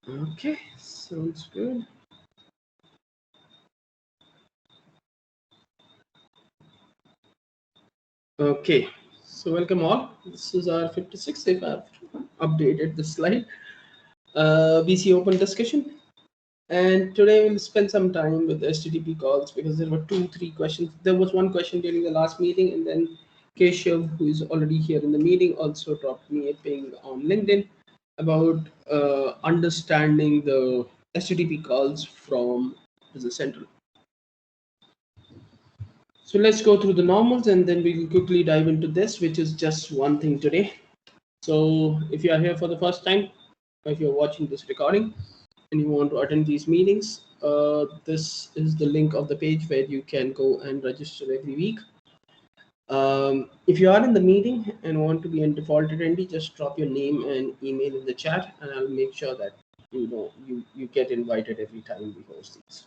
Okay, sounds good. Okay, so welcome all. This is our 56th, if I've updated the slide. BC open discussion. And today we'll spend some time with HTTP calls because there were three questions. There was one question during the last meeting, and then Keshav, who is already here in the meeting, also dropped me a ping on LinkedIn about understanding the HTTP calls from Business Central. So let's go through the normals and then we'll quickly dive into this, which is just one thing today. So if you are here for the first time, or if you're watching this recording and you want to attend these meetings, this is the link of the page where you can go and register every week. If you are in the meeting and want to be a default attendee, just drop your name and email in the chat, and I'll make sure that you get invited every time we host these.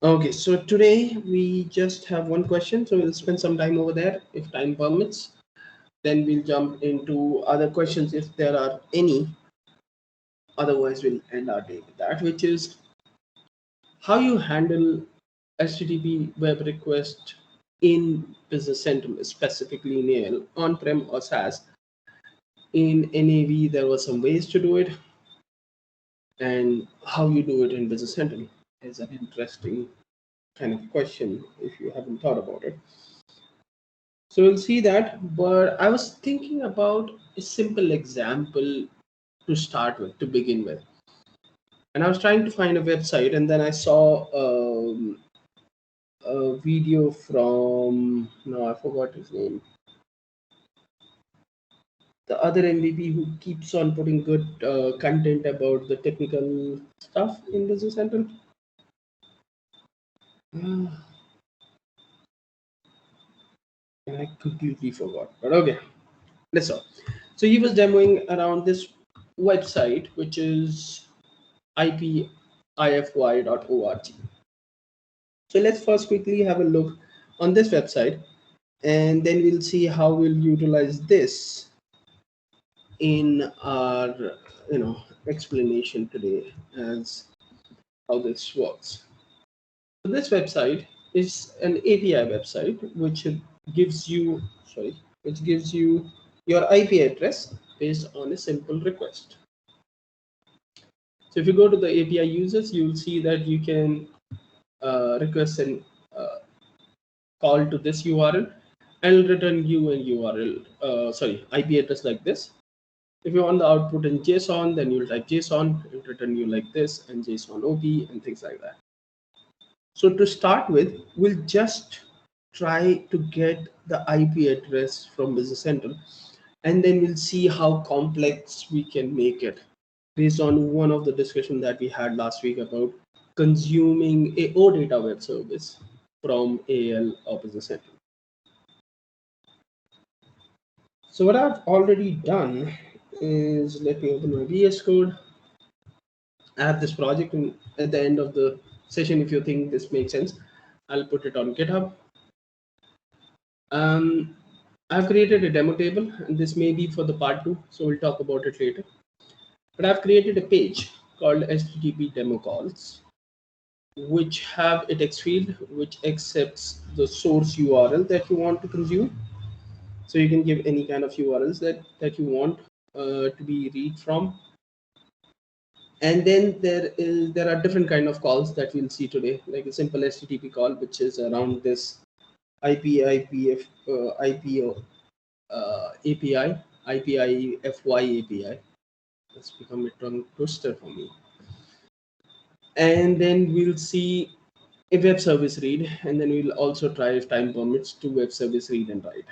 Okay, so today we just have one question, so we'll spend some time over there if time permits. Then we'll jump into other questions if there are any. Otherwise, we'll end our day with that, which is how you handle HTTP web request in Business Central, specifically in AL, on-prem or SaaS. In NAV, there were some ways to do it, and how you do it in Business Central is an interesting kind of question if you haven't thought about it. So we'll see that, but I was thinking about a simple example to start with, to begin with. And I was trying to find a website, and then I saw a video from, no, I forgot his name, the other MVP who keeps on putting good content about the technical stuff in Business Central. And I completely forgot, but okay, let's go. So he was demoing around this website, which is ipify.org. So let's first quickly have a look on this website, and then we'll see how we'll utilize this in our explanation today as how this works. So this website is an API website which gives you your IP address based on a simple request. So if you go to the API users, you will see that you can request an call to this URL and it'll return you an IP address like this. If you want the output in JSON, then you'll type JSON, it'll return you like this, and JSON OP and things like that. So to start with, we'll just try to get the IP address from Business Central, and then we'll see how complex we can make it based on one of the discussion that we had last week about consuming a OData web service from AL or Business Central. So what I've already done is, let me open my VS Code. I have this project, and at the end of the session, if you think this makes sense, I'll put it on GitHub. I've created a demo table, and this may be for the part 2, so we'll talk about it later. But I've created a page called HTTP demo calls, which have a text field which accepts the source URL that you want to consume. So you can give any kind of URLs that you want to be read from. And then there are different kind of calls that we'll see today, like a simple HTTP call, which is around this IPIPF IPO API, IPIFY API. That's become a tongue twister for me. And then we'll see a web service read, and then we'll also try, if time permits, to web service read and write.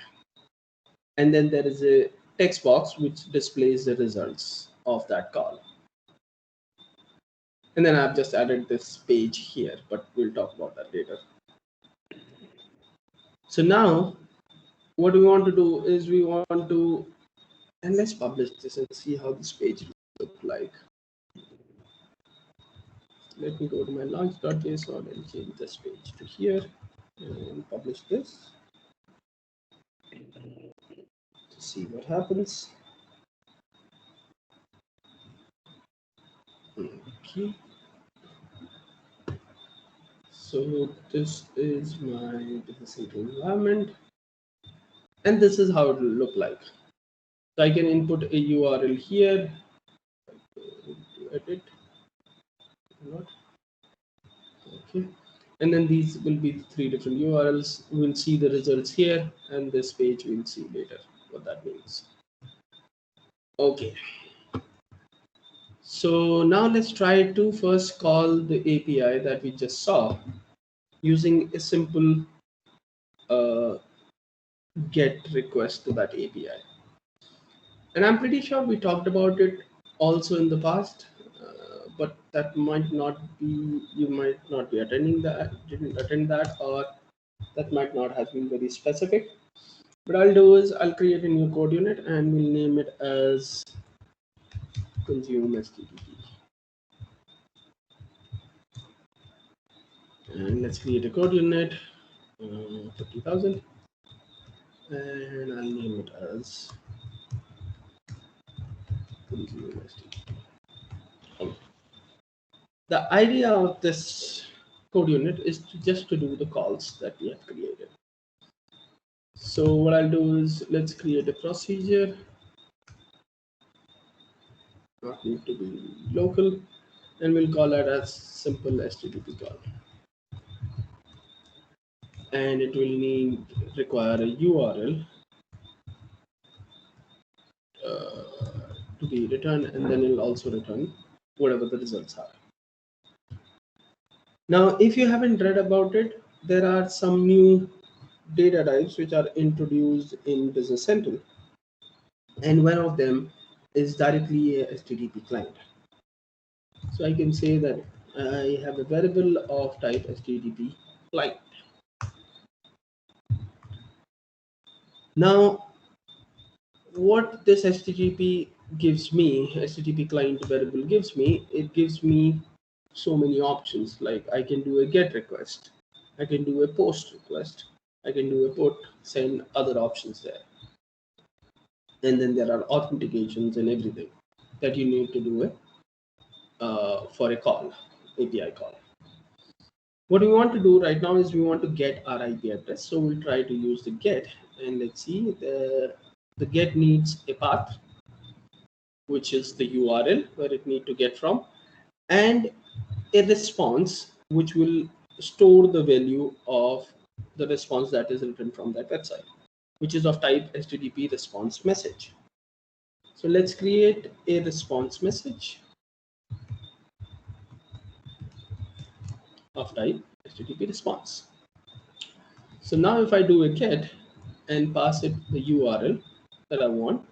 And then there is a text box which displays the results of that call. And then I've just added this page here, but we'll talk about that later. So now what we want to do is and let's publish this and see how this page look like. Let me go to my launch.json and change this page to here and publish this to see what happens. Okay, so this is my business environment, and this is how it will look like. So I can input a URL here, edit, not okay, and then these will be the three different URLs. We'll see the results here, and this page we'll see later what that means. Okay, so now let's try to first call the API that we just saw using a simple get request to that API. And I'm pretty sure we talked about it also in the past, but that might not be, you might not be attending that, didn't attend that, or that might not have been very specific. What I'll do is I'll create a new code unit and we'll name it as consume HTTP. And let's create a code unit, 50,000, and I'll name it as consume HTTP. Okay. The idea of this code unit is just to do the calls that we have created. So what I'll do is let's create a procedure, not need to be local, and we'll call it as simple HTTP call. And it will require a URL to be returned, and then it'll also return whatever the results are. Now, if you haven't read about it, there are some new data types which are introduced in Business Central, and one of them is directly a HTTP client. So I can say that I have a variable of type HTTP client. Now, what this HTTP gives me, HTTP client variable gives me, it gives me so many options. Like I can do a get request, I can do a post request, I can do a put, send, other options there. And then there are authentications and everything that you need to do it for a call, API call. What we want to do right now is we want to get our IP address. So we'll try to use the get, and let's see, the get needs a path, which is the URL where it needs to get from, and a response which will store the value of the response that is written from that website, which is of type HTTP response message. So let's create a response message of type HTTP response. So now if I do a get and pass it the URL that I want,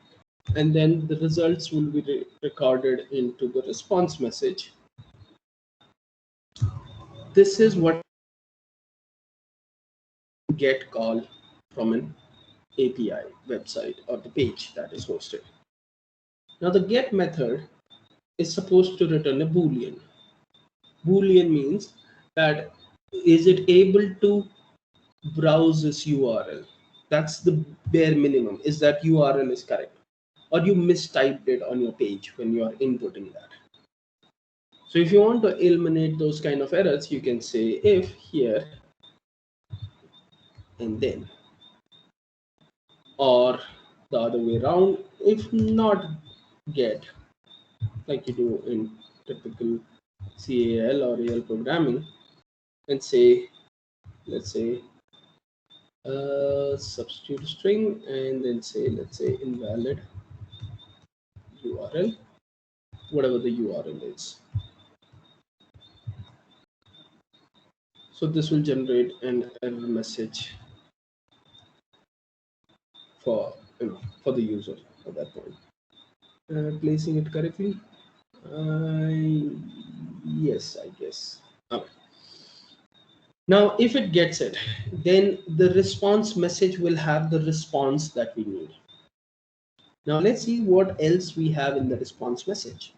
and then the results will be recorded into the response message. This is what get call from an API website or the page that is hosted. Now the get method is supposed to return a boolean. Boolean means that is it able to browse this URL? That's the bare minimum, is that URL is correct, or you mistyped it on your page when you are inputting that. So if you want to eliminate those kind of errors, you can say if here and then, or the other way around, if not get, like you do in typical CAL or AL programming, and say, let's say substitute string, and then say, let's say invalid URL, whatever the URL is. So this will generate an error message for for the user at that point. Placing it correctly, yes, I guess. Okay. Now if it gets it, then the response message will have the response that we need. Now let's see what else we have in the response message,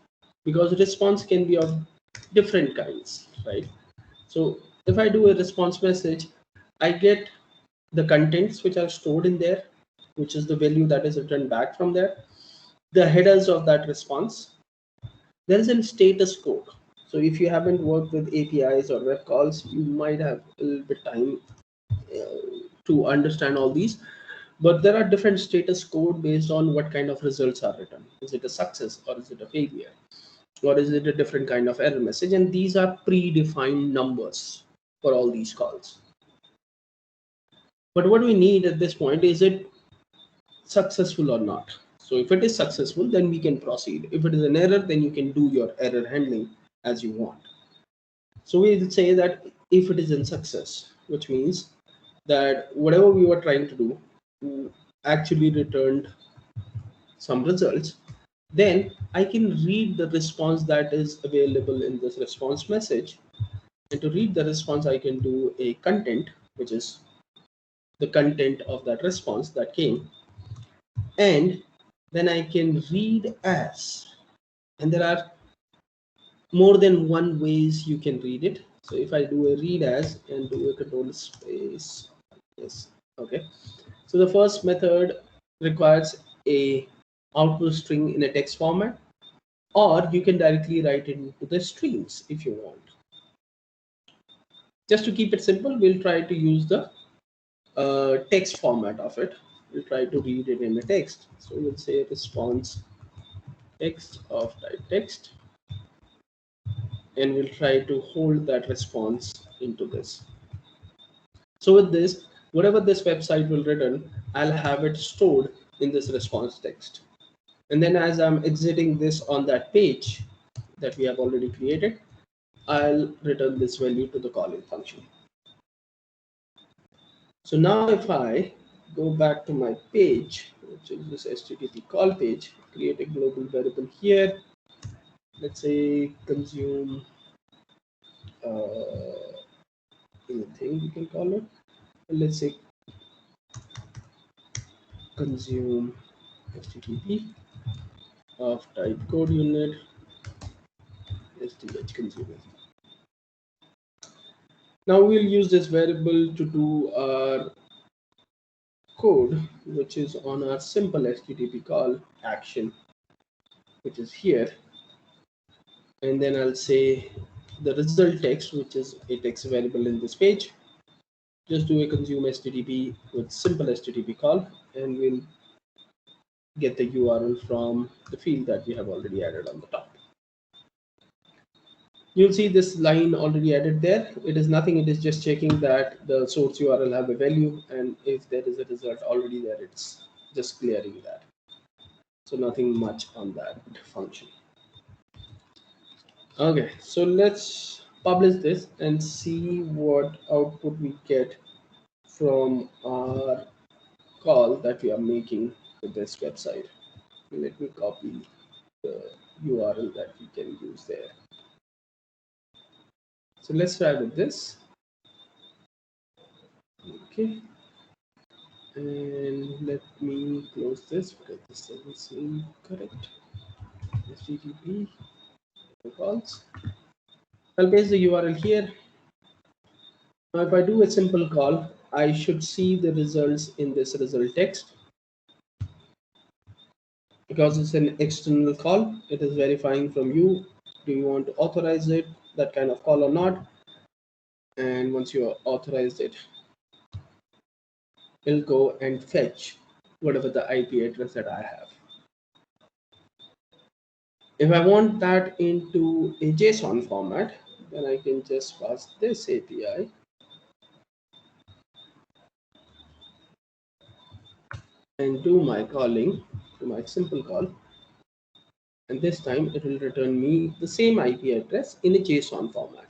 because response can be of different kinds, right? So if I do a response message, I get the contents which are stored in there, which is the value that is returned back from there, the headers of that response. There is a status code. So if you haven't worked with APIs or web calls, you might have a little bit time to understand all these. But there are different status code based on what kind of results are written. Is it a success or is it a failure? Or is it a different kind of error message? And these are predefined numbers for all these calls. But what we need at this point is it successful or not. So if it is successful, then we can proceed. If it is an error, then you can do your error handling as you want. So we'll say that if it is in success, which means that whatever we were trying to do actually returned some results, then I can read the response that is available in this response message. And to read the response, I can do a content, which is the content of that response that came. And then I can read as, and there are more than one ways you can read it. So if I do a read as and do a control space, yes, okay. So the first method requires a output string in a text format, or you can directly write it into the strings if you want. Just to keep it simple, we'll try to use the text format of it. We'll try to read it in a text. So we'll say response text of type text, and we'll try to hold that response into this. So with this, whatever this website will return, I'll have it stored in this response text. And then as I'm exiting this on that page that we have already created, I'll return this value to the calling function. So now if I go back to my page, which is this HTTP call page, create a global variable here. Let's say consume anything you can call it. Let's say consume HTTP of type code unit STH consumer. Now we'll use this variable to do our code, which is on our simple HTTP call action, which is here. And then I'll say the result text, which is a text variable in this page. Just do a consume HTTP with simple HTTP call, and we'll get the URL from the field that we have already added on the top. You'll see this line already added there. It is nothing, it is just checking that the source URL have a value, and if there is a result already there, it's just clearing that. So nothing much on that function. Okay, so let's publish this and see what output we get from our call that we are making to this website. Let me copy the URL that we can use there. So let's try with this. Okay, and let me close this because this doesn't seem correct. HTTP calls. I'll paste the URL here. Now if I do a simple call, I should see the results in this result text. Because it's an external call, it is verifying from you, do you want to authorize it, that kind of call or not. And once you authorized it, it'll go and fetch whatever the IP address that I have. If I want that into a JSON format, then I can just pass this API and do my calling to my simple call. And this time it will return me the same IP address in a JSON format,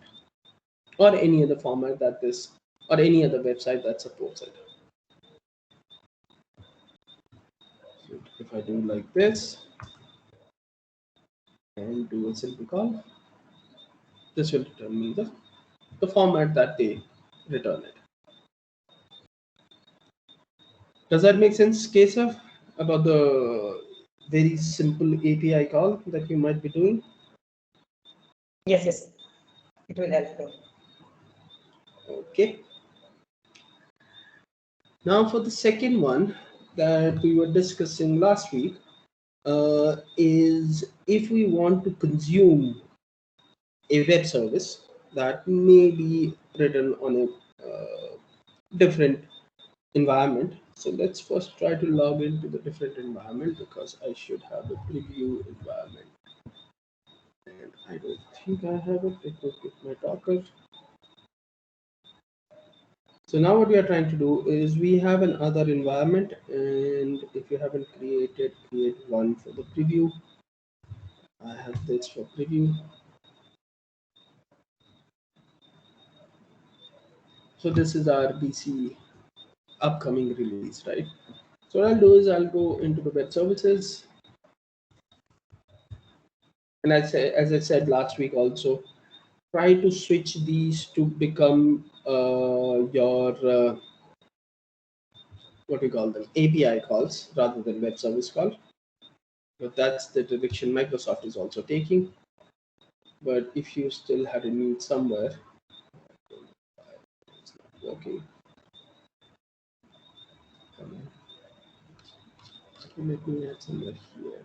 or any other format that this, or any other website that supports it. So if I do like this and do a simple call, this will return me the format that they return it. Does that make sense, Keshav, about the very simple API call that you might be doing? Yes, it will help me. Okay. Now for the second one that we were discussing last week, is if we want to consume a web service that may be written on a different environment. So let's first try to log into the different environment because I should have a preview environment. And I don't think I have it. Let me pick my Docker. So now what we are trying to do is we have another environment, and if you haven't created, create one for the preview. I have this for preview. So this is our BC upcoming release, right? So what I'll do is I'll go into the web services, and as I said last week also, try to switch these to become your what we call them API calls rather than web service call. But that's the direction Microsoft is also taking. But if you still had a need somewhere, it's not working. Let me add somewhere here.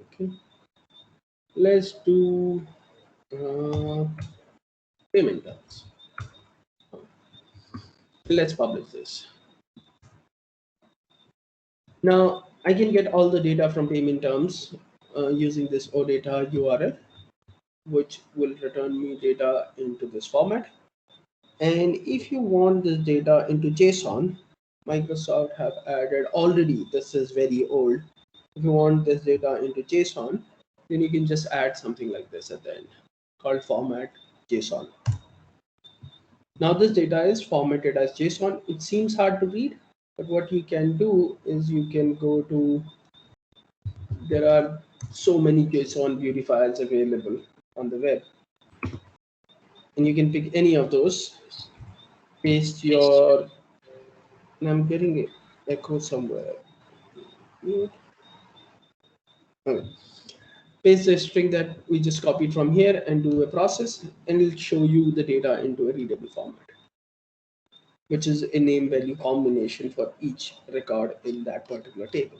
Okay, let's do payment terms. Let's publish this. Now I can get all the data from payment terms using this OData URL, which will return me data into this format. And if you want this data into JSON, Microsoft have added already, this is very old. If you want this data into JSON, then you can just add something like this at the end called format JSON. Now this data is formatted as JSON. It seems hard to read, but what you can do is you can go to, there are so many JSON beauty files available on the web, and you can pick any of those, paste your, and I'm getting an echo somewhere. Okay. Paste the string that we just copied from here and do a process, and it'll show you the data into a readable format, which is a name value combination for each record in that particular table.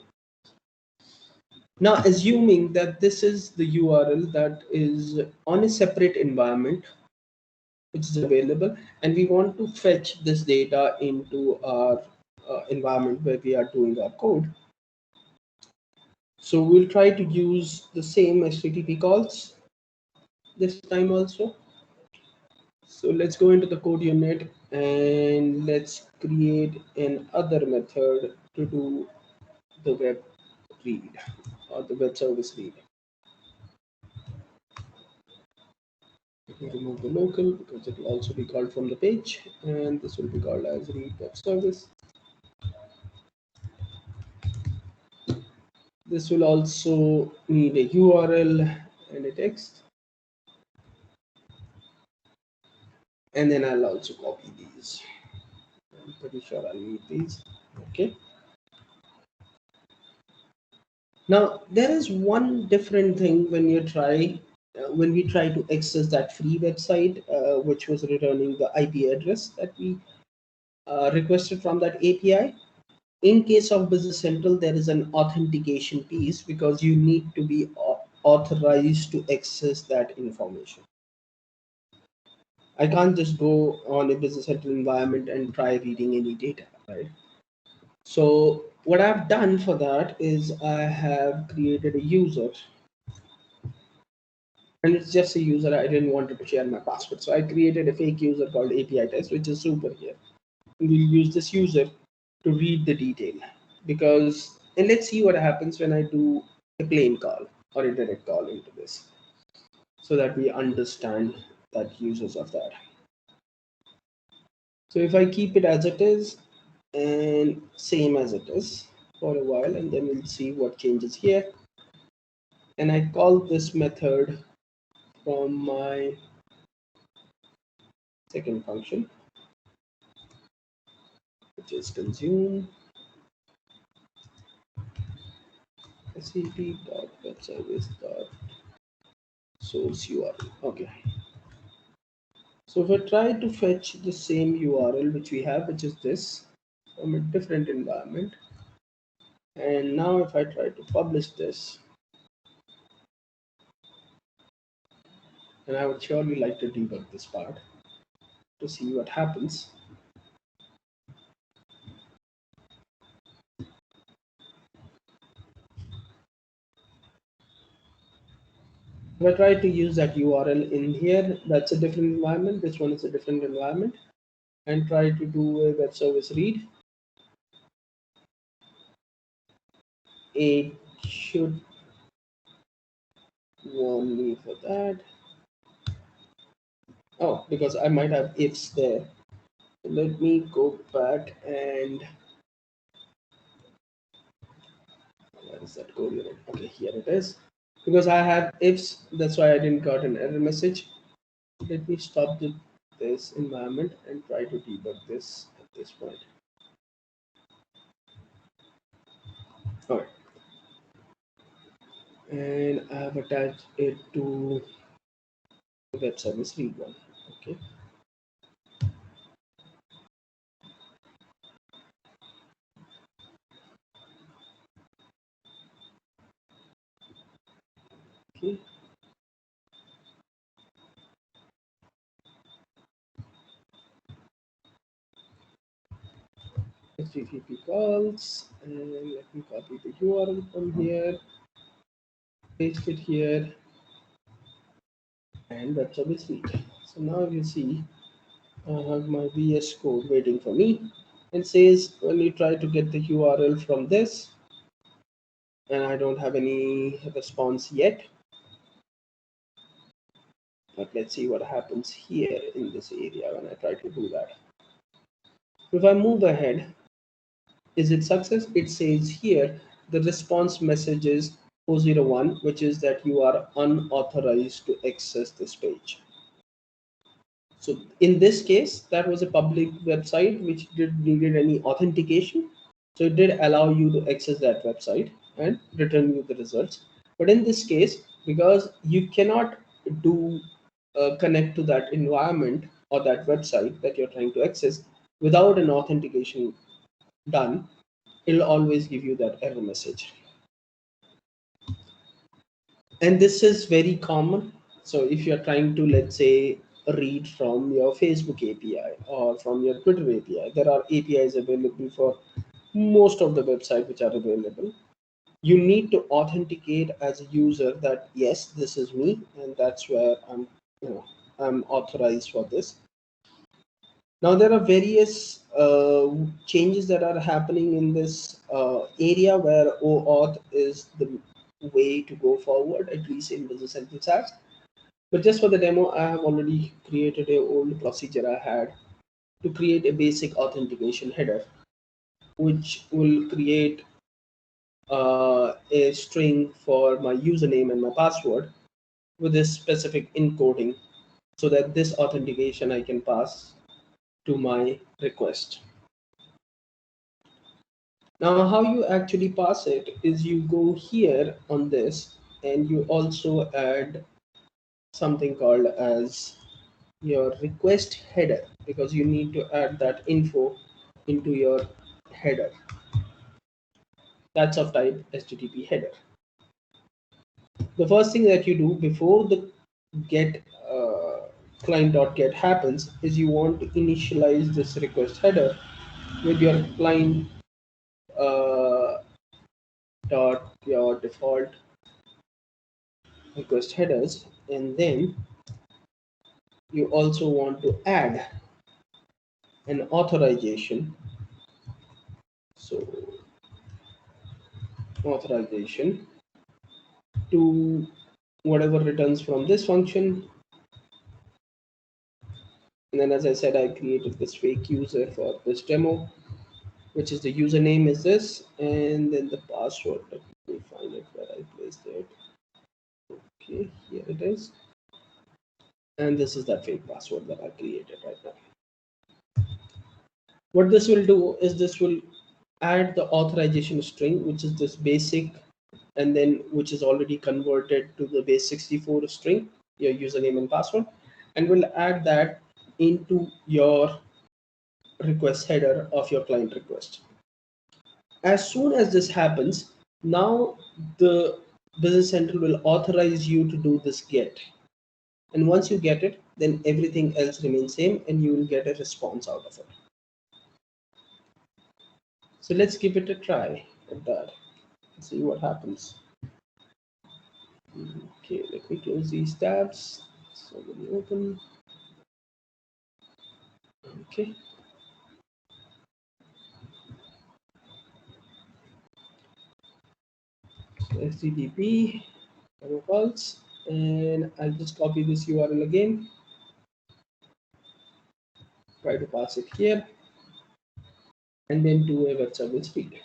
Now, assuming that this is the URL that is on a separate environment, which is available, and we want to fetch this data into our environment where we are doing our code. So we'll try to use the same HTTP calls this time also. So let's go into the code unit and let's create another method to do the web read or the web service read. Remove the local because it will also be called from the page, and this will be called as read web service. This will also need a URL and a text, and then I'll also copy these. I'm pretty sure I'll need these. Okay. Now there is one different thing when you try when we try to access that free website, which was returning the IP address that we requested from that API. In case of Business Central, there is an authentication piece because you need to be authorized to access that information. I can't just go on a Business Central environment and try reading any data, right? So what I've done for that is I have created a user, and it's just a user. I didn't want to share my password, so I created a fake user called API test, which is super here. And we'll use this user to read the detail because, and let's see what happens when I do a plain call or a direct call into this, so that we understand that uses of that. So if I keep it as it is and same as it is for a while, and then we'll see what changes here. And I call this method from my second function, which is consume sap.webservice.source URL. Okay. So if I try to fetch the same URL which we have, which is this, from a different environment, And now if I try to publish this, and I would surely like to debug this part to see what happens. If I try to use that URL in here, that's a different environment. This one is a different environment. And try to do a web service read. It should warn me for that. Oh, because I might have ifs there. Let me go back and where is that code unit? Okay, here it is. Because I have ifs, that's why I didn't got an error message. Let me stop this environment and try to debug this at this point. All right. And I have attached it to the web service read one. Okay. Okay. HTTP calls, and let me copy the URL from here, paste it here, and web service read. So now you see I have my VS code waiting for me. It says when you try to get the URL from this, and I don't have any response yet. But let's see what happens here in this area when I try to do that. If I move ahead, is it success? It says here the response message is 401, which is that you are unauthorized to access this page. So in this case, that was a public website which needed any authentication. So it did allow you to access that website and return you the results. But in this case, because you cannot do connect to that environment or that website that you're trying to access without an authentication done, it'll always give you that error message. And this is very common. So if you're trying to, let's say, read from your Facebook API or from your Twitter API, there are APIs available for most of the websites which are available. You need to authenticate as a user that yes, this is me, and that's where I'm authorized for this. Now there are various changes that are happening in this area where OAuth is the way to go forward, at least in business intelligence apps. But just for the demo, I have already created a old procedure I had to create a basic authentication header, which will create a string for my username and my password with this specific encoding so that this authentication I can pass to my request. Now, how you actually pass it is you go here on this and you also add something called as your request header, because you need to add that info into your header. That's of type HTTP header. The first thing that you do before the get client.get happens is you want to initialize this request header with your client dot your default request headers, and then you also want to add an authorization. So authorization to whatever returns from this function. And then, as I said, I created this fake user for this demo, which is the username is this, and then the password. Let me find it where I placed it. Okay, here it is. And this is that fake password that I created right now. What this will do is this will add the authorization string, which is this basic, and then which is already converted to the base 64 string, your username and password, and we'll add that into your request header of your client request. As soon as this happens, now the Business Central will authorize you to do this get. And once you get it, then everything else remains same and you will get a response out of it. So let's give it a try at that. Let's see what happens. Okay, let me close these tabs. So when you open, okay. So HTTP protocols, and I'll just copy this URL again. Try to pass it here, and then do a web service read.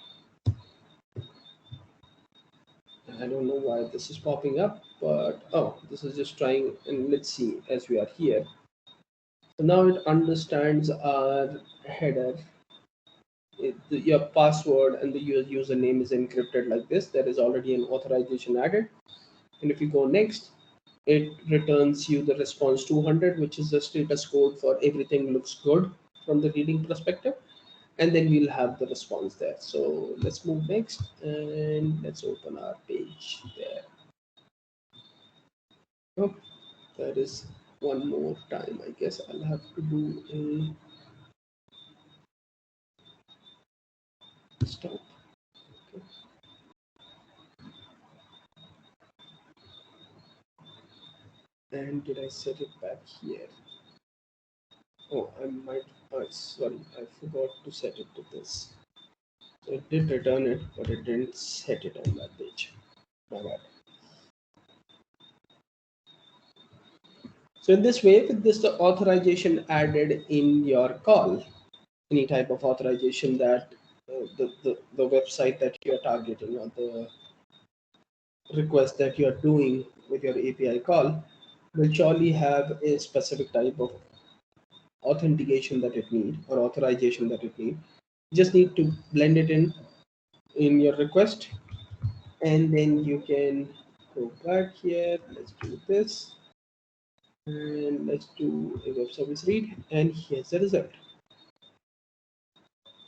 I don't know why this is popping up, but oh, this is just trying. And let's see as we are here. So now it understands our header. Your password and the username is encrypted like this. There is already an authorization added. And if you go next, it returns you the response 200, which is the status code for everything looks good from the reading perspective. And then we'll have the response there. So let's move next and let's open our page there. Oh, that is one more time. I guess I'll have to do a stop. Okay. And did I set it back here? Oh, I might. Oh, sorry, I forgot to set it to this. So it did return it, but it didn't set it on that page. My bad. So in this way, with this the authorization added in your call, any type of authorization that the website that you're targeting or the request that you're doing with your API call will surely have a specific type of authentication that it need or authorization that it need. You just need to blend it in your request, and then you can go back here. Let's do this, and let's do a web service read, and here's the result.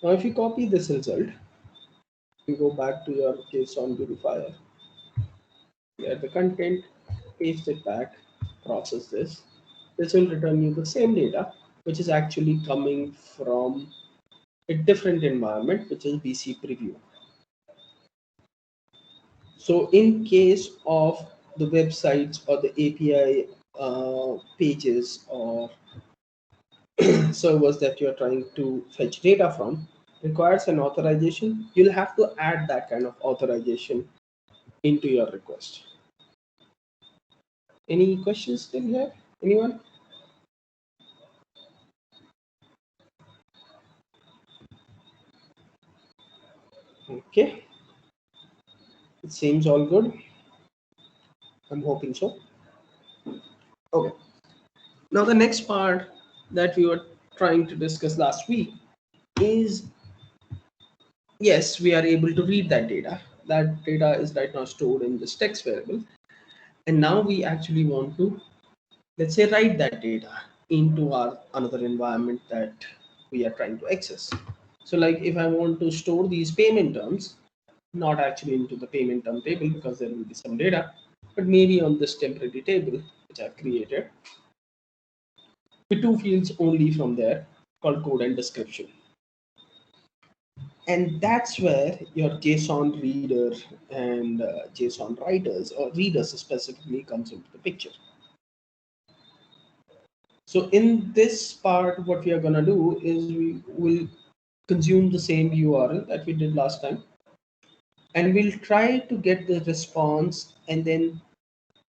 Now if you copy this result, you go back to your JSON beautifier, get the content, paste it back, process this. This will return you the same data, which is actually coming from a different environment, which is BC preview. So in case of the websites or the API pages or servers that you're trying to fetch data from requires an authorization, you'll have to add that kind of authorization into your request. Any questions still here? Anyone? Okay. It seems all good. I'm hoping so. Okay. Now the next part that we were trying to discuss last week is, yes, we are able to read that data. That data is right now stored in this text variable. And now we actually want to, let's say, write that data into our another environment that we are trying to access. So like if I want to store these payment terms, not actually into the payment term table because there will be some data, but maybe on this temporary table which I've created with two fields only from there called code and description. And that's where your JSON reader and JSON writers or readers specifically comes into the picture. So in this part, what we are going to do is we will consume the same URL that we did last time, and we'll try to get the response, and then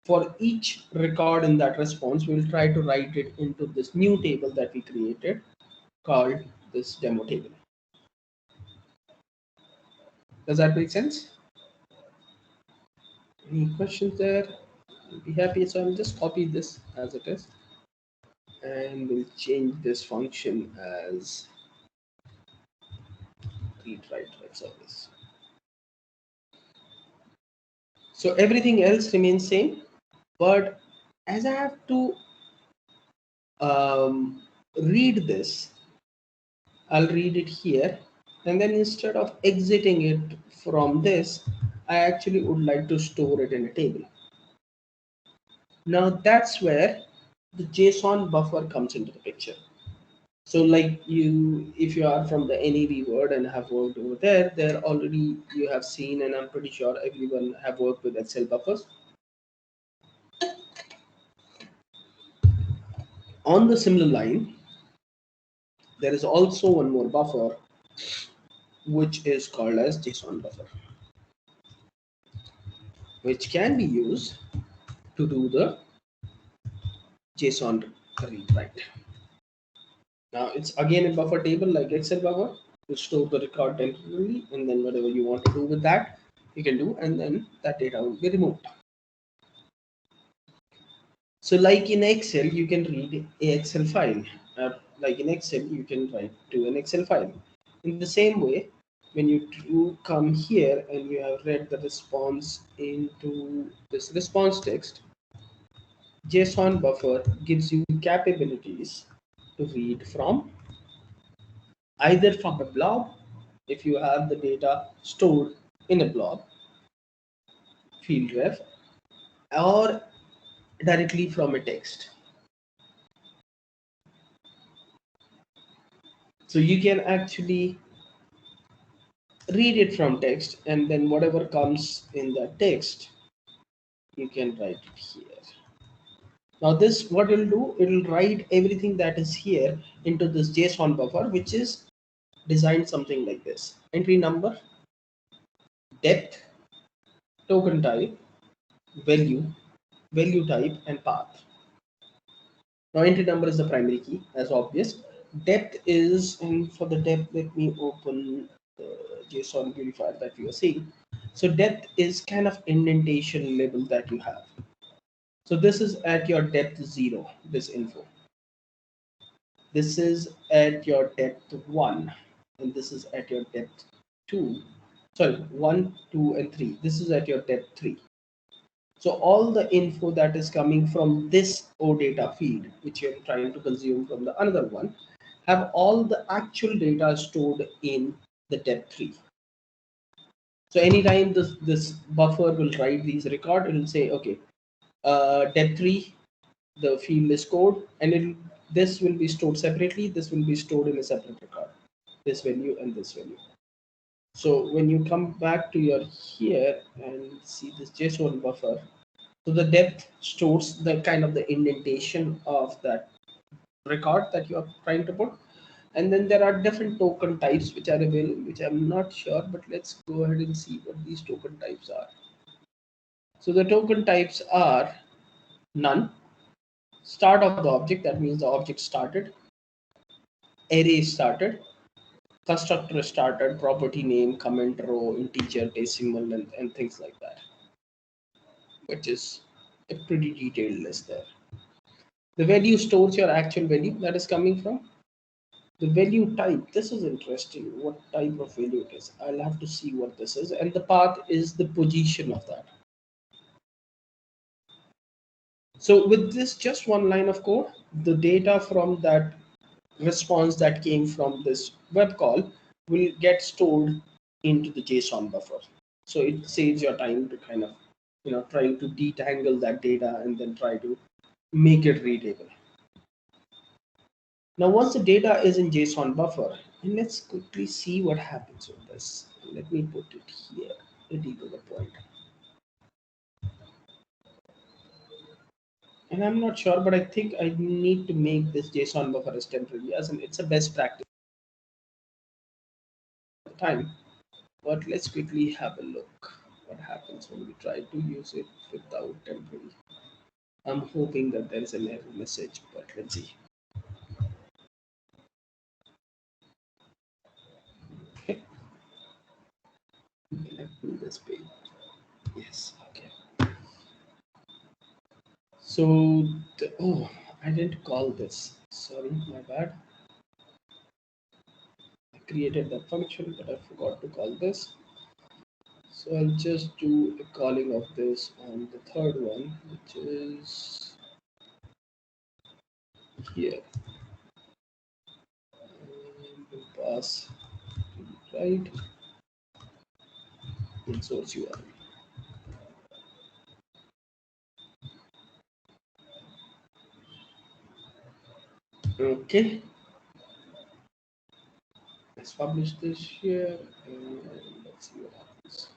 for each record in that response, we'll try to write it into this new table that we created called this demo table. Does that make sense? Any questions there? I'll be happy. So I'll just copy this as it is, and we'll change this function as read write web service. So everything else remains same, but as I have to read this, I'll read it here, And then instead of exiting it from this, I actually would like to store it in a table. Now that's where the JSON buffer comes into the picture. So like you, if you are from the NAV word and have worked over there already you have seen, and I'm pretty sure everyone have worked with Excel buffers. On the similar line, there is also one more buffer which is called as JSON buffer, which can be used to do the JSON read write. Now it's again a buffer table like Excel buffer to store the record temporarily, and then whatever you want to do with that you can do, and then that data will be removed. So like in Excel, you can read a Excel file. Like in Excel, you can write to an Excel file. In the same way, when you come here and you have read the response into this response text, JSON buffer gives you capabilities to read from either from a blob, if you have the data stored in a blob, field ref, or directly from a text. So you can actually read it from text, and then whatever comes in the text you can write it here. Now this, what it'll do, it'll write everything that is here into this JSON buffer, which is designed something like this: entry number, depth, token type, value, value type, and path. Now entry number is the primary key, as obvious. Depth is, and for the depth let me open the JSON beautifier that you are seeing. So depth is kind of indentation label that you have. So this is at your depth 0, this info. This is at your depth 1, and this is at your depth 2. Sorry, 1, 2, and 3. This is at your depth 3. So all the info that is coming from this OData feed, which you're trying to consume from the another one, have all the actual data stored in the depth 3. So anytime this buffer will write these record, it will say, okay, depth 3, the field is code, and this will be stored separately. This will be stored in a separate record, this value and this value. So when you come back to your here and see this JSON buffer, so the depth stores the kind of the indentation of that record that you are trying to put. And then there are different token types which are available, which I'm not sure, but let's go ahead and see what these token types are. So the token types are none, start of the object, that means the object started, array started, constructor started, property name, comment row, integer, decimal, and things like that, which is a pretty detailed list there. The value stores your actual value that is coming from. The value type, this is interesting, what type of value it is. I'll have to see what this is. And the path is the position of that. So with this just one line of code, the data from that response that came from this web call will get stored into the JSON buffer. So it saves your time to kind of, trying to detangle that data and then try to make it readable. Now, once the data is in JSON buffer, and let's quickly see what happens with this. Let me put it here, pretty to the point. And I'm not sure, but I think I need to make this JSON buffer as temporary, as in it's a best practice at the time. But let's quickly have a look what happens when we try to use it without temporary. I'm hoping that there is an error message, but let's see. Okay. Let me this page. Yes. Okay. So, oh, I didn't call this. Sorry, my bad. I created that function, but I forgot to call this. So I'll just do a calling of this on the third one, which is here. And we'll pass right? In source URL. Okay. Let's publish this here and let's see what happens.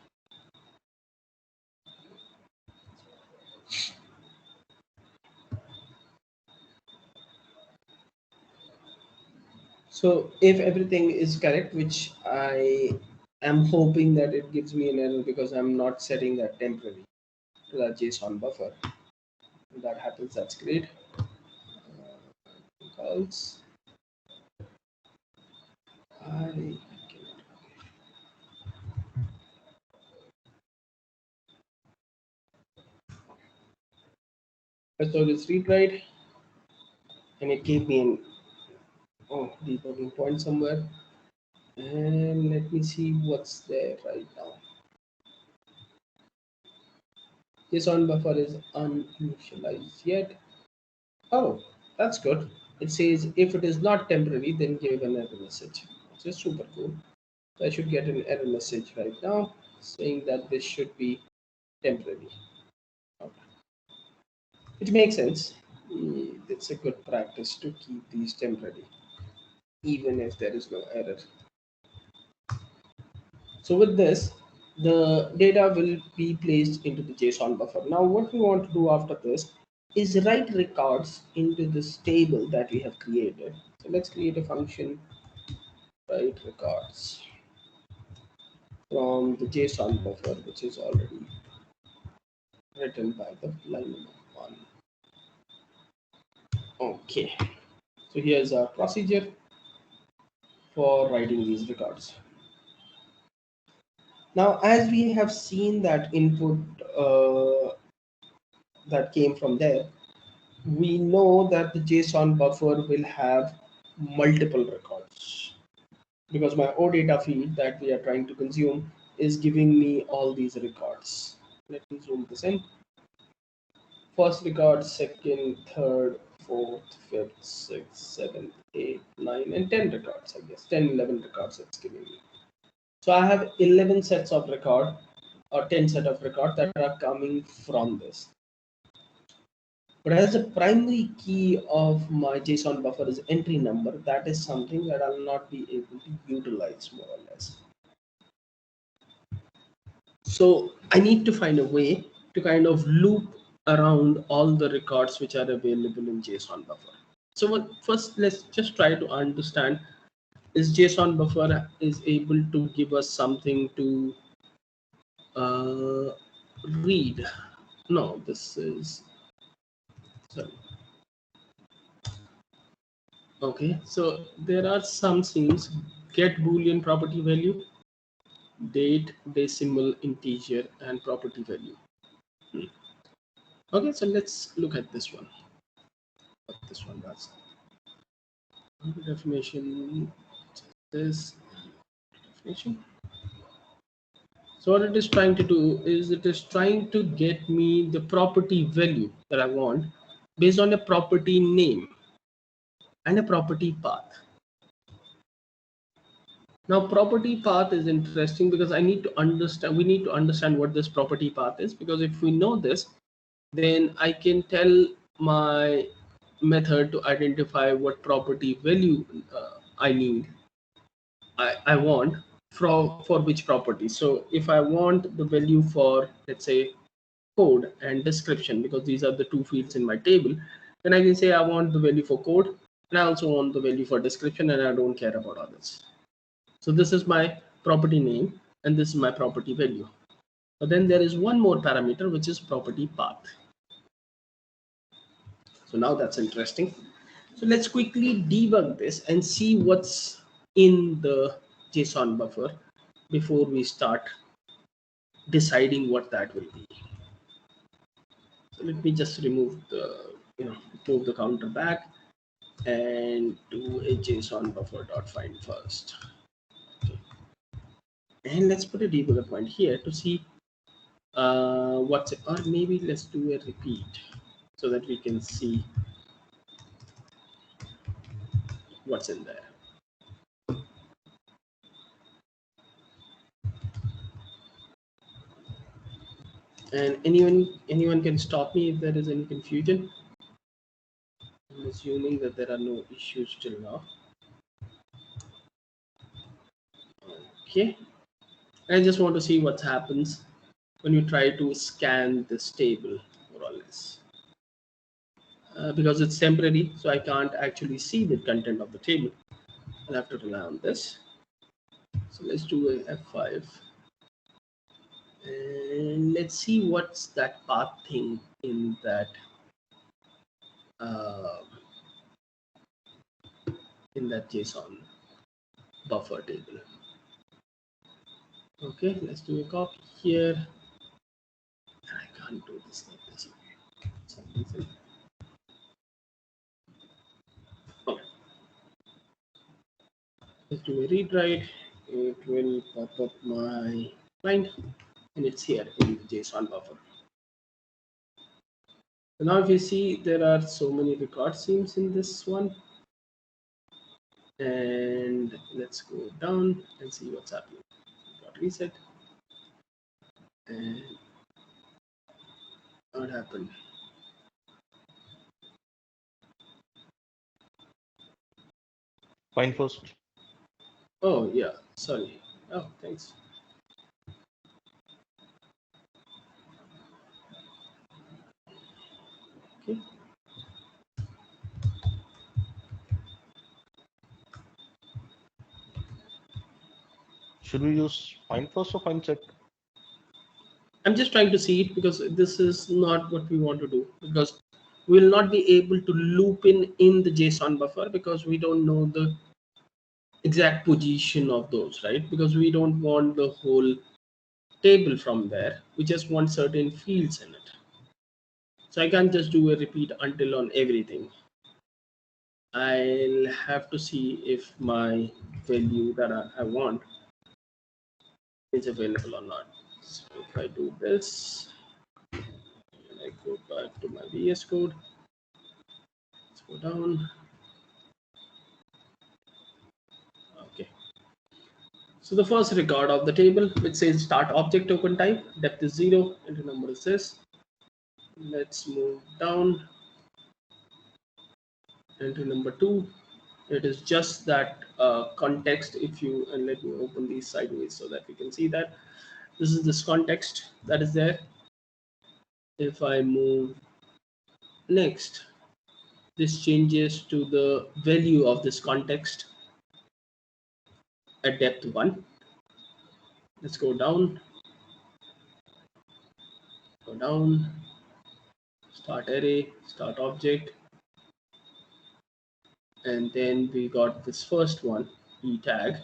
So if everything is correct, which I am hoping that it gives me an error because I'm not setting that temporary to that JSON buffer. If that happens, that's great. Calls. I cannot. I saw this retry and it gave me an debugging point somewhere. And let me see what's there right now. JSON buffer is uninitialized yet. Oh, that's good. It says if it is not temporary, then give an error message, which is super cool. So I should get an error message right now saying that this should be temporary. Okay. It makes sense. It's a good practice to keep these temporary, even if there is no error. So with this, the data will be placed into the JSON buffer. Now what we want to do after this is write records into this table that we have created. So let's create a function, write records from the JSON buffer, which is already written by the line number 1. Okay, so here's our procedure for writing these records. Now, as we have seen that input that came from there, we know that the JSON buffer will have multiple records because my OData feed that we are trying to consume is giving me all these records. Let me zoom this in. First record, second, third, fourth, fifth, sixth, seventh, eighth, 9, and 10 records, I guess. 10, 11 records it's giving me. So I have 11 sets of record or 10 set of record that are coming from this. But as the primary key of my JSON buffer is entry number, that is something that I'll not be able to utilize more or less. So I need to find a way to kind of loop around all the records which are available in JSON buffer. So first, let's just try to understand, is JSON buffer is able to give us something to read? No, this is, sorry. Okay, so there are some things: get boolean property value, date, decimal, integer, and property value. Okay, so let's look at this one. What this one does. Definition. This definition. So what it is trying to do is it is trying to get me the property value that I want based on a property name and a property path. Now property path is interesting because we need to understand what this property path is, because if we know this, then I can tell my method to identify what property value I want for which property. So if I want the value for, let's say, code and description, because these are the two fields in my table, then I can say I want the value for code and I also want the value for description, and I don't care about others. So this is my property name and this is my property value. But then there is one more parameter, which is property path. So now that's interesting. So let's quickly debug this and see what's in the JSON buffer before we start deciding what that will be. So let me just remove the, move the counter back and do a JSON buffer.find first. Okay. And let's put a debugger point here to see what's it, or maybe let's do a repeat so that we can see what's in there. And anyone can stop me if there is any confusion. I'm assuming that there are no issues till now. Okay. I just want to see what happens when you try to scan this table, more or less. Because it's temporary, so I can't actually see the content of the table. I'll have to rely on this. So let's do a F5. And let's see what's that path thing in that uh, JSON buffer table. Okay, let's do a copy here. I can't do this like this. Okay. Okay. Let's do a read write. It will pop up my client, and it's here in the JSON buffer. So now if you see, there are so many record seams in this one. And let's go down and see what's happening. Got reset. And what happened? Find first. Oh, yeah. Sorry. Oh, thanks. Okay. Should we use find first or find check? I'm just trying to see it because this is not what we want to do, because we will not be able to loop in the JSON buffer because we don't know the exact position of those, right? Because we don't want the whole table from there. We just want certain fields in it. So I can't just do a repeat until on everything. I'll have to see if my value that I want is available or not. So if I do this, and I go back to my VS Code, let's go down. Okay. So the first record of the table, which says start object token type, depth is 0, entry number is this. Let's move down. Entry number 2. It is just that context. If you, and let me open these sideways so that we can see that this is this context that is there. If I move next, this changes to the value of this context at depth 1. Let's go down, start array, start object, and then we got this first one, e tag.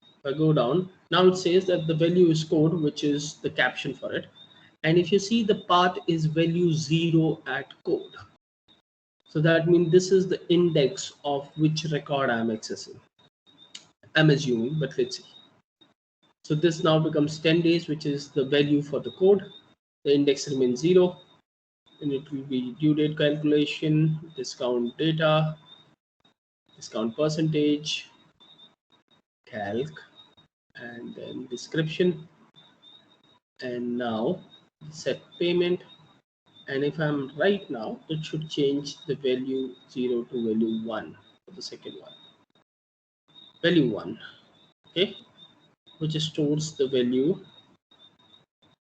If I go down, now it says that the value is code, which is the caption for it. And if you see, the path is value 0 at code. So that means this is the index of which record I'm accessing. I'm assuming, but let's see. So this now becomes 10 days, which is the value for the code. The index remains 0, and it will be due date calculation, discount data, discount percentage, calc, and then description. And now set payment. And if I'm right now, it should change the value 0 to value 1 for the second one. Value 1, okay, which stores the value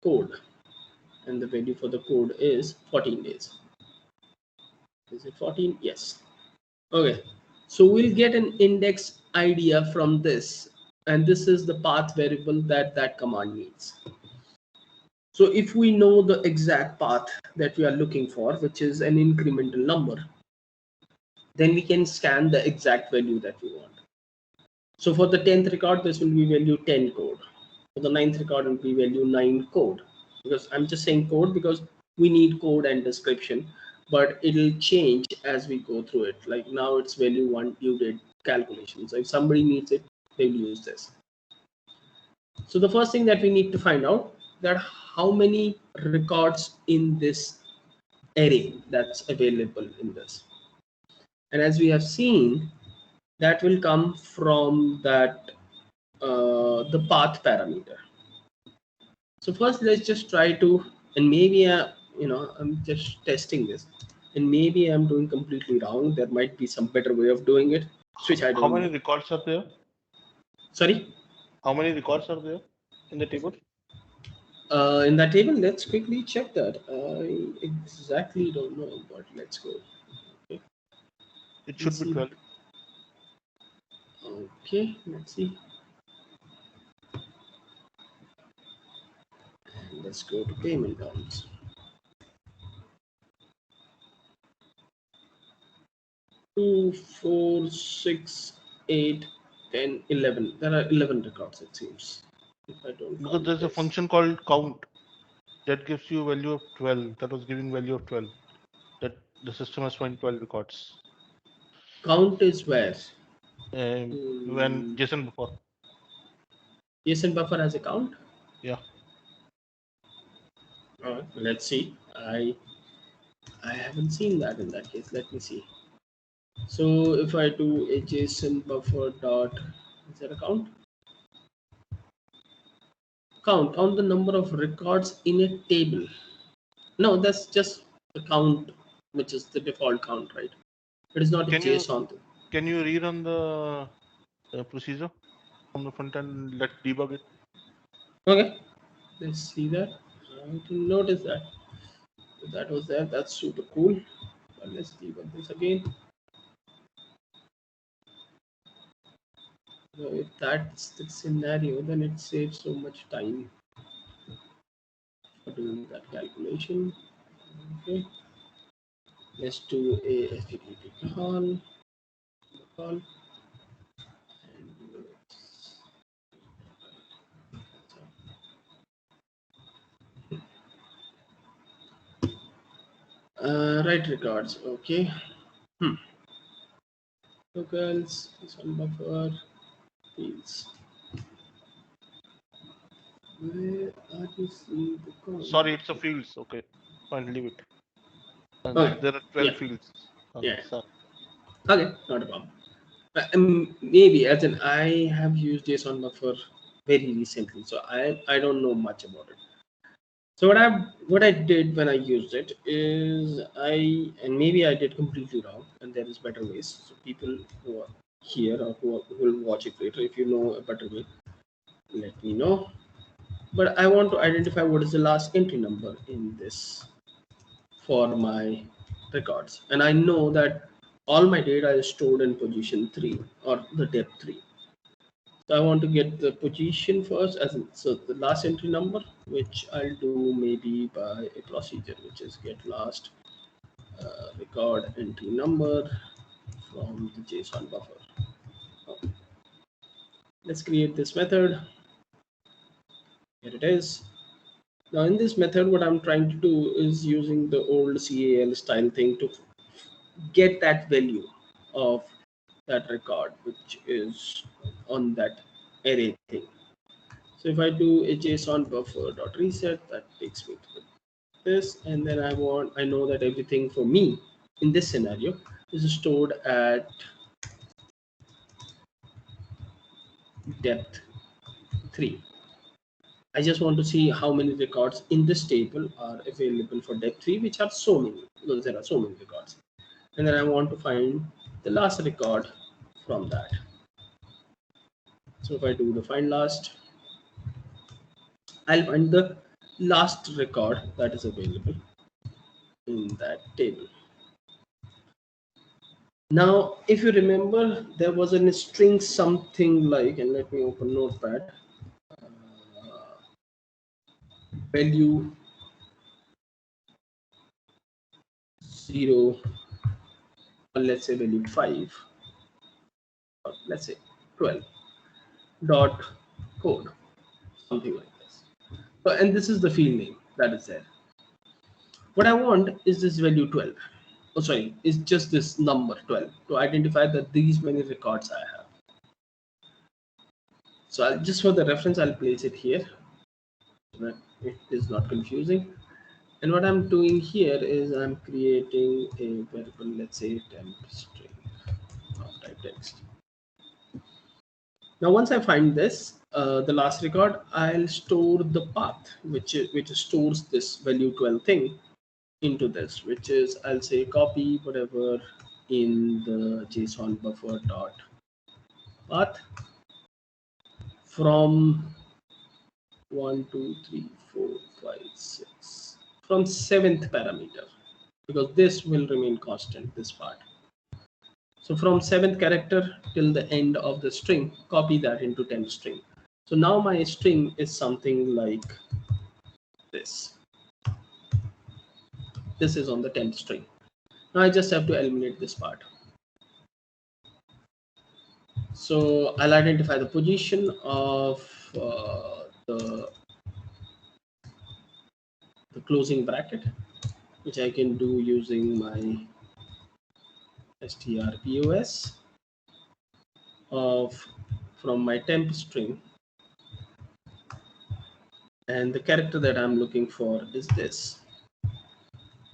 code, and the value for the code is 14 days. Is it 14? Yes. Okay, so we'll get an index idea from this, and this is the path variable that command needs. So if we know the exact path that we are looking for, which is an incremental number, then we can scan the exact value that we want. So for the 10th record, this will be value 10 code. For the 9th record, it will be value 9 code. Because I'm just saying code because we need code and description, but it'll change as we go through it. Like now it's value 1 due date calculation. So if somebody needs it, they will use this. So the first thing that we need to find out that how many records in this array that's available in this. And as we have seen, that will come from that the path parameter. So first let's just try to And maybe I'm just testing this, and maybe I'm doing completely wrong. There might be some better way of doing it, which I How don't many know. records are there? Sorry. How many records are there in the table? In that table, let's quickly check that. I exactly don't know, but let's go. Okay. It Let's should be see. 12. Okay, let's see. And let's go to payment terms. 2, 4, 6, 8, 10, 11. There are 11 records, it seems. If I don't Because count there's a this. function called count that gives you value of 12. That was giving value of 12. That the system has found 12 records. Count is where? When JSON buffer. JSON buffer has a count? Yeah. Let's see. I haven't seen that in that case. Let me see. So if I do a JSON buffer dot, is that a count? Count the number of records in a table. No, that's just the count, which is the default count, right? It is not a JSON thing. Can you rerun the procedure from the front end? Let's debug it. Okay, let's see that. I didn't notice that. If that was there, that's super cool. But let's debug this again. So if that's the scenario, then it saves so much time for doing that calculation. Okay, let's do a HTTP call. Write records. Okay. Locals, JSON buffer, fields. Where are you seeing the code? Sorry, it's a fields. Okay, fine, leave it. And Okay. there are 12 Yeah. fields. Okay, Yeah. sorry. Okay, not a problem. Maybe as in I have used JSON buffer very recently, so I don't know much about it. So what I did when I used it is and maybe I did completely wrong, and there is better ways. So people who are here or who will watch it later, if you know a better way, let me know. But I want to identify what is the last entry number in this for my records, and I know that all my data is stored in position 3 or the depth 3. So I want to get the position first, as in, so the last entry number, which I'll do maybe by a procedure, which is get last record entry number from the JSON buffer. Okay. Let's create this method. Here it is. Now in this method, what I'm trying to do is using the old CAL style thing to get that value of that record, which is on that array thing. So if I do a JSON buffer dot reset, that takes me to this, and then I know that everything for me in this scenario is stored at depth 3. I just want to see how many records in this table are available for depth 3, which are so many, because there are so many records. And then I want to find the last record from that. So if I do the find last, I'll find the last record that is available in that table. Now, if you remember, there was a string something like, and let me open Notepad, value 0, or let's say value 5, or let's say 12 dot code, something like this. So, and this is the field name that is there. What I want is this value 12. Oh, sorry, is just this number 12 to identify that these many records I have. So I'll just for the reference, I'll place it here so that it is not confusing. And what I'm doing here is I'm creating a variable, let's say temp string of type text. Now, once I find this, the last record, I'll store the path which stores this value 12 thing into this, which is I'll say copy whatever in the JSON buffer dot path from 1, 2, 3, 4, 5, 6 from 7th parameter, because this will remain constant, this part. So from 7th character till the end of the string, copy that into 10th string. So now my string is something like this. This is on the 10th string. Now I just have to eliminate this part. So I'll identify the position of the closing bracket, which I can do using my strpos of from my temp string, and the character that I'm looking for is this.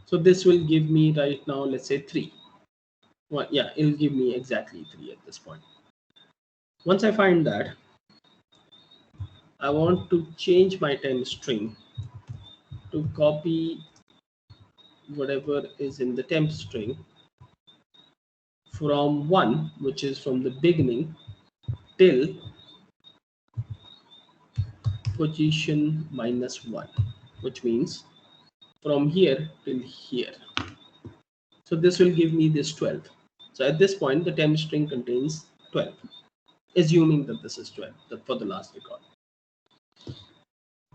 So this will give me right now, let's say 3. Well, yeah, it'll give me exactly 3 at this point. Once I find that, I want to change my temp string to copy whatever is in the temp string from 1, which is from the beginning, till position -1, which means from here till here. So this will give me this 12. So at this point, the temp string contains 12, assuming that this is 12 for the last record.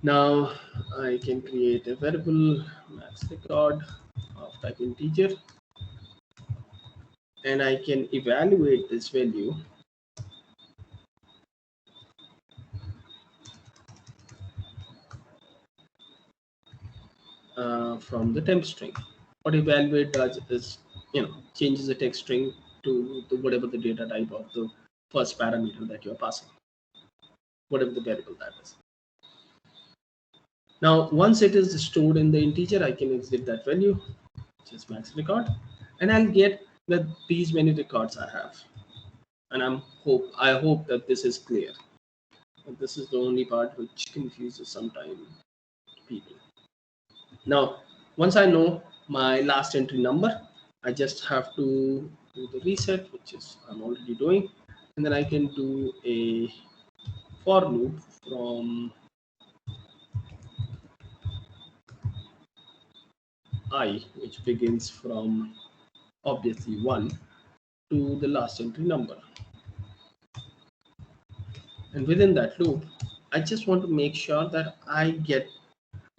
Now I can create a variable max record of type integer, and I can evaluate this value from the temp string. What evaluate does is, changes the text string to whatever the data type of the first parameter that you're passing, whatever the variable that is. Now, once it is stored in the integer, I can exit that value, which is max record, and I'll get that these many records I have. And I hope that this is clear. And this is the only part which confuses sometimes people. Now, once I know my last entry number, I just have to do the reset, which is I'm already doing, and then I can do a for loop from I, which begins from obviously 1 to the last entry number. And within that loop, I just want to make sure that I get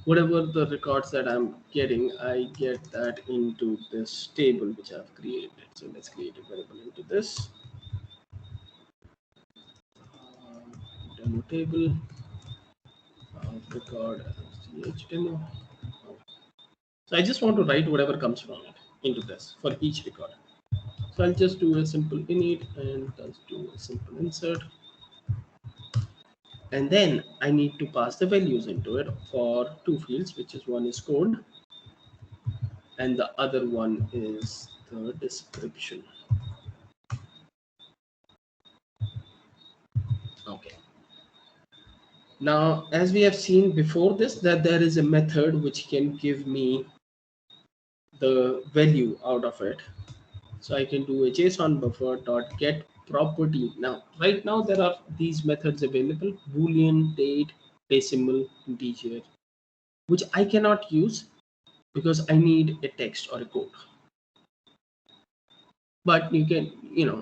whatever the records that I'm getting, I get that into this table which I've created. So let's create a variable into this demo table of record demo. So I just want to write whatever comes from it into this for each record. So I'll just do a simple init and just do a simple insert. And then I need to pass the values into it for 2 fields, which is one is code and the other one is the description. Okay. Now, as we have seen before this, that there is a method which can give me the value out of it. So I can do a JSONBuffer dot get property. Now, right now there are these methods available: Boolean, date, decimal, integer, which I cannot use because I need a text or a code. But you can,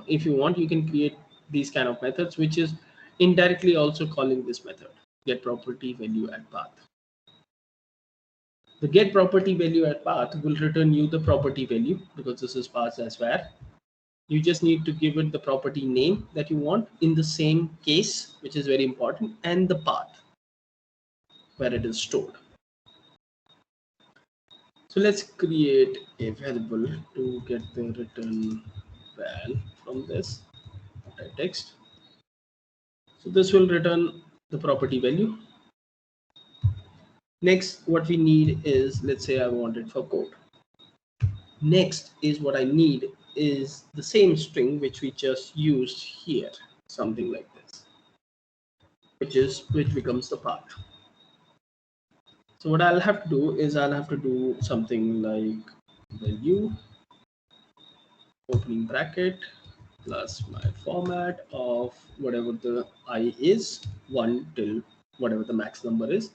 if you want, you can create these kind of methods, which is indirectly also calling this method get property value at path. The get property value at path will return you the property value because this is passed as var. You just need to give it the property name that you want in the same case, which is very important, and the path where it is stored. So let's create a variable to get the return val from this text. So this will return the property value. Next, what we need is, let's say I want it for code. Next is what I need is the same string which we just used here, something like this. which becomes the path. So what I'll have to do is I'll have to do something like value opening bracket plus my format of whatever the I is, 1 till whatever the max number is,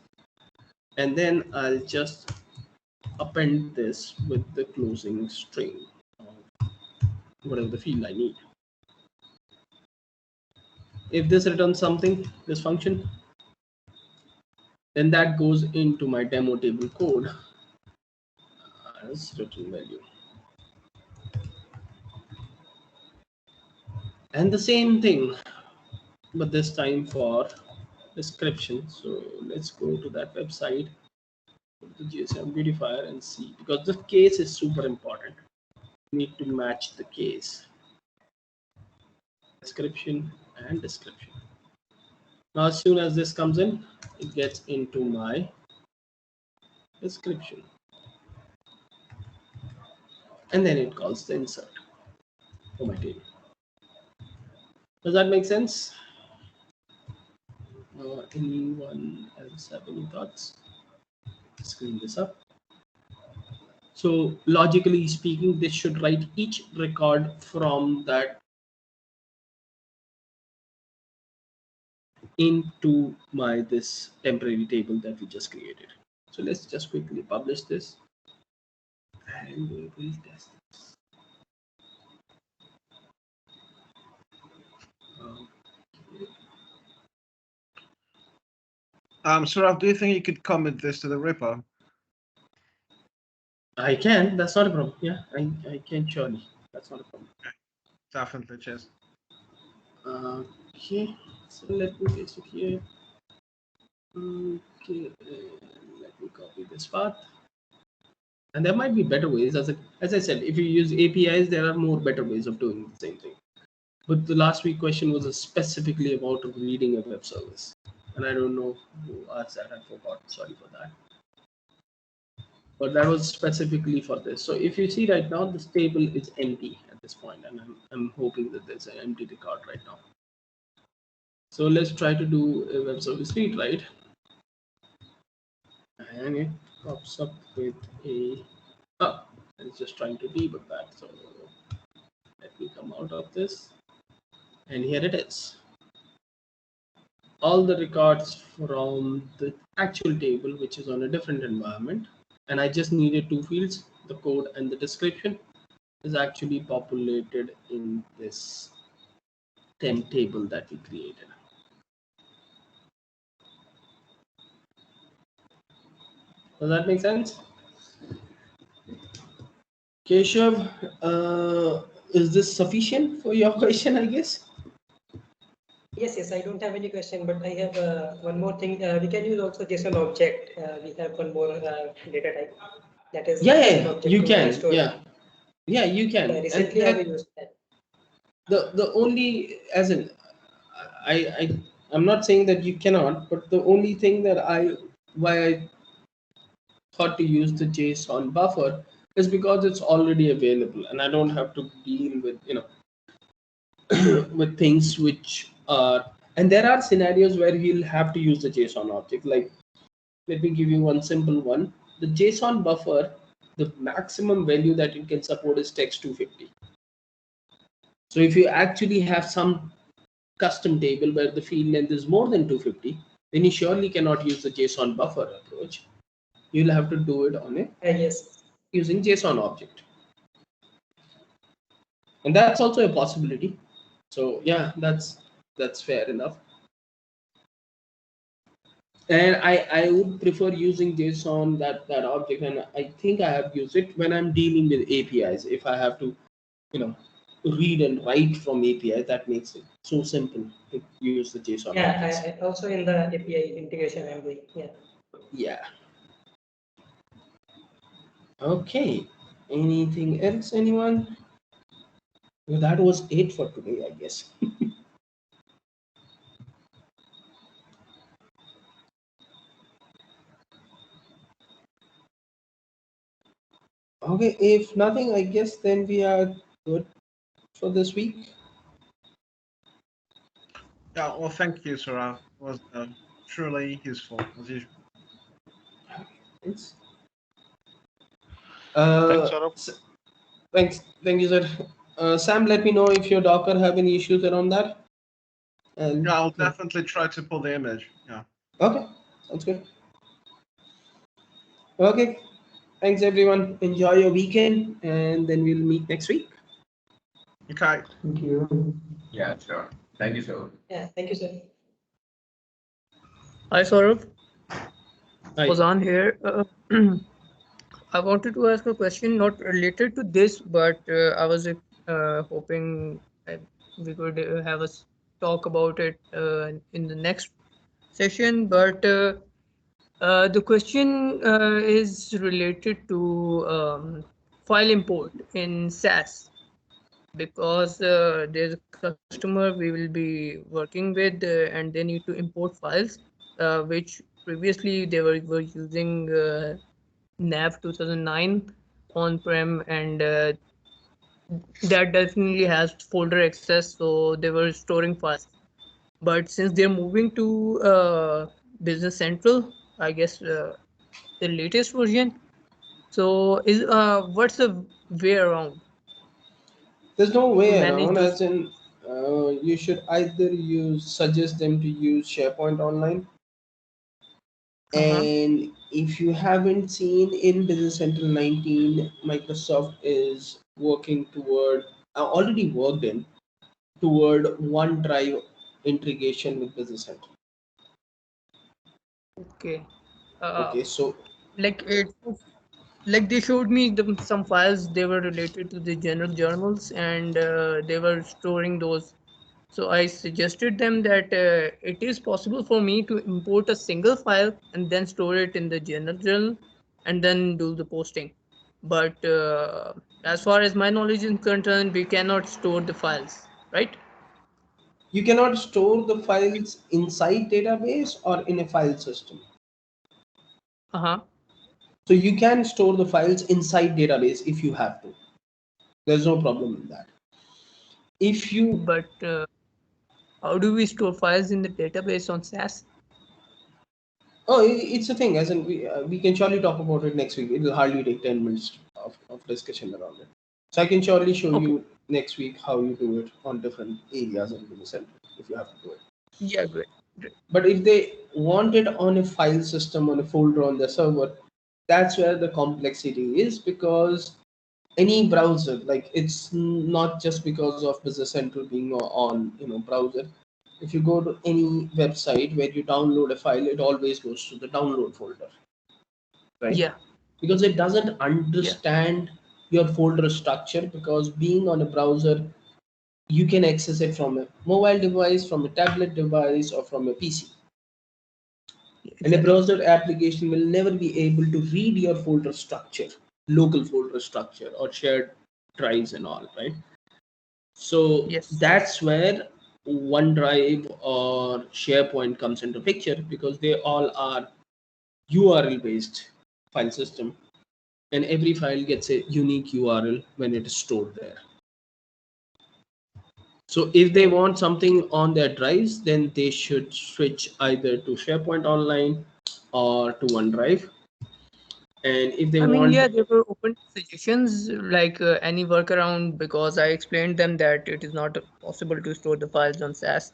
and then I'll just append this with the closing string of whatever the field I need. If this returns something, this function, then that goes into my demo table code as return value. And the same thing, but this time for description. So let's go to that website, the JSON beautifier, and see, because the case is super important. You need to match the case. Description and description. Now, as soon as this comes in, it gets into my description. And then it calls the insert for my table. Does that make sense? Anyone else have any thoughts? Let's clean this up. So logically speaking, this should write each record from that into this temporary table that we just created. So let's just quickly publish this and we will test this. Saurav, do you think you could comment this to the repo? I can, that's not a problem. Yeah, I can surely. That's not a problem. Definitely, cheers. Okay, so let me paste it here. Okay, let me copy this path. And there might be better ways. As I said, if you use APIs, there are more better ways of doing the same thing. But the last week question was specifically about reading a web service. And I don't know who asked that. I forgot. Sorry for that. But that was specifically for this. So if you see right now, this table is empty at this point, and I'm hoping that there's an empty record right now. So let's try to do a web service read write. And it pops up with a it's just trying to debug that. So let me come out of this, and here it is. All the records from the actual table, which is on a different environment, and I just needed two fields, the code and the description, is actually populated in this temp table that we created. Does that make sense? Keshav, is this sufficient for your question, I guess? Yes, I don't have any question, but I have one more thing. We can use also JSON object. We have one more data type. That is JSON object you can. store. Yeah, you can. Recently, I used that. The only, as in, I'm not saying that you cannot, but the only thing that why I thought to use the JSON buffer is because it's already available, and I don't have to deal with with things which are, and there are scenarios where you'll have to use the JSON object. Like, let me give you one simple one. The JSON buffer, the maximum value that it can support is text 250. So if you actually have some custom table where the field length is more than 250, then you surely cannot use the JSON buffer approach. You'll have to do it on using JSON object. And that's also a possibility. So yeah, that's fair enough. And I would prefer using JSON that object, and I think I have used it when I'm dealing with APIs. If I have to, read and write from API, that makes it so simple to use the JSON. Yeah, also in the API integration I'm doing. Yeah. Okay. Anything else, anyone? Well, that was it for today, I guess. Okay, if nothing, I guess then we are good for this week. Yeah, well, thank you, Saurav. It was truly useful, as usual. Thanks. Thanks, Saurabh. Thank you, sir. Sam, let me know if your Docker have any issues around that. And Yeah, I'll definitely try to pull the image. Yeah. okay, sounds good. Okay, thanks everyone. Enjoy your weekend, and then we'll meet next week. Okay. Thank you. Yeah, sure. Thank you, sir. Yeah, thank you, sir. Hi, Saurav. Bye. Ozan here. I wanted to ask a question not related to this, but I was hoping we could have us talk about it in the next session. But the question is related to file import in SAS, because there's a customer we will be working with and they need to import files which previously they were using nav 2009 on-prem, and that definitely has folder access, so they were storing files. But since they're moving to business central, I guess the latest version, so is what's the way around There's no to way manage around, those? as in you should either suggest them to use SharePoint Online, Uh-huh. and if you haven't seen, in Business Central 19, Microsoft is working toward, already worked in, toward OneDrive integration with Business Central. Okay. Uh, Okay, so like it, like they showed me some files, they were related to the general journals, and they were storing those. So I suggested them that it is possible for me to import a single file and then store it in the general journal and then do the posting. But as far as my knowledge is concerned, we cannot store the files, right? you cannot store the files inside database or in a file system. Uh-huh. So you can store the files inside database if you have to. There's no problem in that. If you But how do we store files in the database on SAS? it's a thing, as in we can surely talk about it next week. It will hardly take 10 minutes of discussion around it. So I can surely show Okay. you next week how you do it on different areas in the center if you have to do it. Yeah, great. Great. But if they want it on a file system, on a folder on the server, that's where the complexity is, because any browser, like, it's not just because of Business Central being on browser. If you go to any website where you download a file, it always goes to the download folder, right? Yeah. Because it doesn't Yeah. understand your folder structure, because being on a browser, you can access it from a mobile device, from a tablet device, or from a PC. Yeah, And a exactly. browser application will never be able to read your folder structure, local folder structure, or shared drives and all, right? So Yes. Yes. that's where OneDrive or SharePoint comes into picture, because they all are URL based file system, and every file gets a unique URL when it is stored there. So if they want something on their drives, then they should switch either to SharePoint Online or to OneDrive. And if they I mean, want, yeah, they were open to suggestions, like any workaround, because I explained them that it is not possible to store the files on SAS,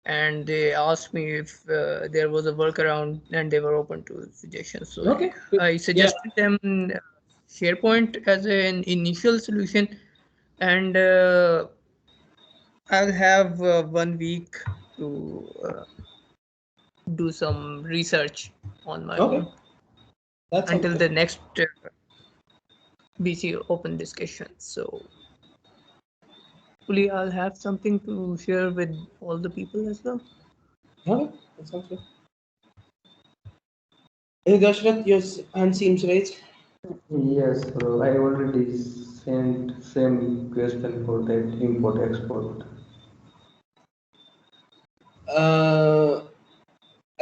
and they asked me if there was a workaround, and they were open to suggestions. So okay, I yeah, suggested them SharePoint as an initial solution, and I'll have 1 week to do some research on my okay, own that sounds until good. the next BC open discussion. So hopefully I'll have something to share with all the people as well. Okay, that sounds good. Hey Dashrath, your hand seems raised. Yes, bro. I already sent same question for that import export. Uh,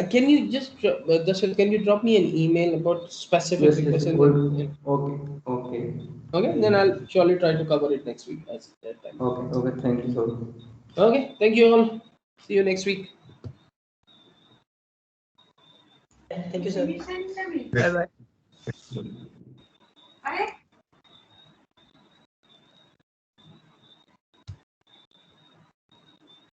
can you just, Dashrath, can you drop me an email about specific Yes, yes. request, and All, then okay, okay. okay, then I'll surely try to cover it next week as that time. Okay, okay. Thank you, sir. Okay, thank you all. See you next week. Thank you, sir. Bye bye.